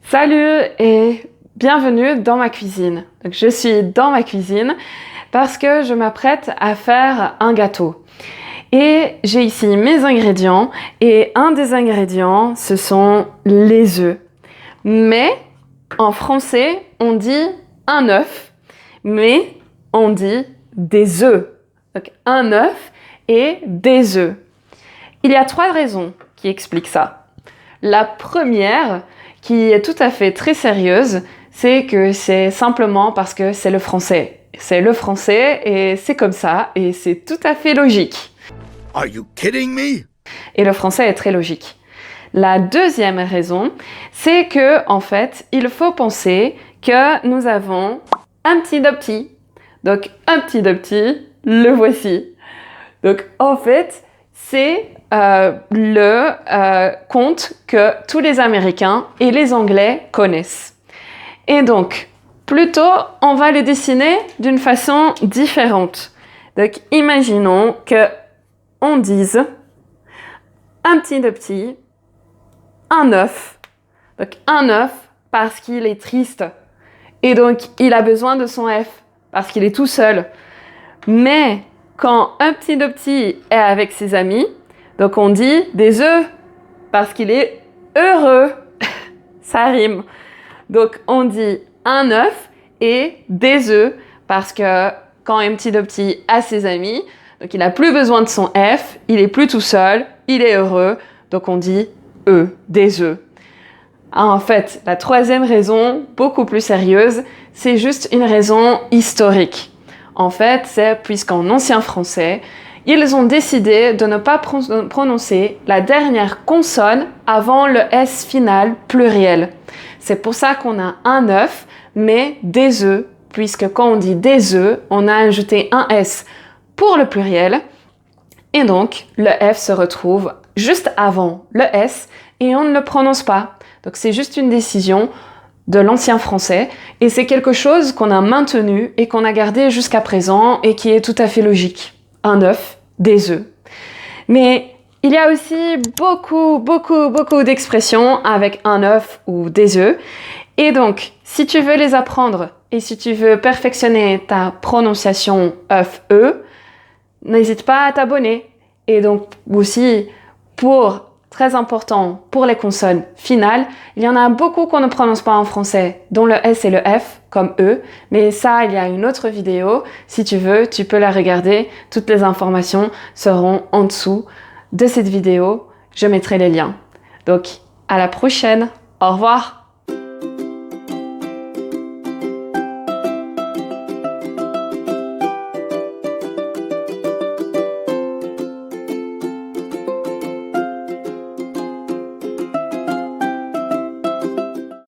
Salut et bienvenue dans ma cuisine. Donc, je suis dans ma cuisine parce que je m'apprête à faire un gâteau. Et j'ai ici mes ingrédients et un des ingrédients, ce sont les œufs. Mais en français, on dit un œuf, mais on dit des œufs. Donc un œuf et des œufs. Il y a 3 raisons qui expliquent ça. La première, qui est tout à fait très sérieuse, c'est que c'est simplement parce que c'est le français. C'est le français et c'est comme ça et c'est tout à fait logique. Are you kidding me? Et le français est très logique. La deuxième raison, c'est que en fait, il faut penser que nous avons un petit de petit. Donc un petit de petit, le voici. Donc en fait, c'est le conte que tous les Américains et les Anglais connaissent. Et donc, plutôt, on va le dessiner d'une façon différente. Donc, imaginons que on dise un petit de petit, un œuf. Donc, un œuf parce qu'il est triste. Et donc, il a besoin de son F parce qu'il est tout seul. Mais quand un petit de petit est avec ses amis, donc on dit des œufs parce qu'il est heureux. Ça rime. Donc on dit un œuf et des œufs parce que quand un petit de petit a ses amis, donc il n'a plus besoin de son F, il est plus tout seul, il est heureux, donc on dit des œufs. En fait, la troisième raison, beaucoup plus sérieuse, c'est juste une raison historique. En fait, c'est puisqu'en ancien français, ils ont décidé de ne pas prononcer la dernière consonne avant le S final pluriel. C'est pour ça qu'on a un œuf, mais des œufs, puisque quand on dit des œufs, on a ajouté un S pour le pluriel, et donc le F se retrouve juste avant le S, et on ne le prononce pas. Donc c'est juste une décision de l'ancien français, et c'est quelque chose qu'on a maintenu et qu'on a gardé jusqu'à présent, et qui est tout à fait logique. Un œuf, des œufs. Mais il y a aussi beaucoup d'expressions avec un œuf ou des œufs. Et donc, si tu veux les apprendre et si tu veux perfectionner ta prononciation œuf-e, n'hésite pas à t'abonner. Et donc aussi, très important, pour les consonnes finales, il y en a beaucoup qu'on ne prononce pas en français, dont le S et le F, comme E, mais ça, il y a une autre vidéo. Si tu veux, tu peux la regarder. Toutes les informations seront en dessous de cette vidéo. Je mettrai les liens. Donc, à la prochaine. Au revoir.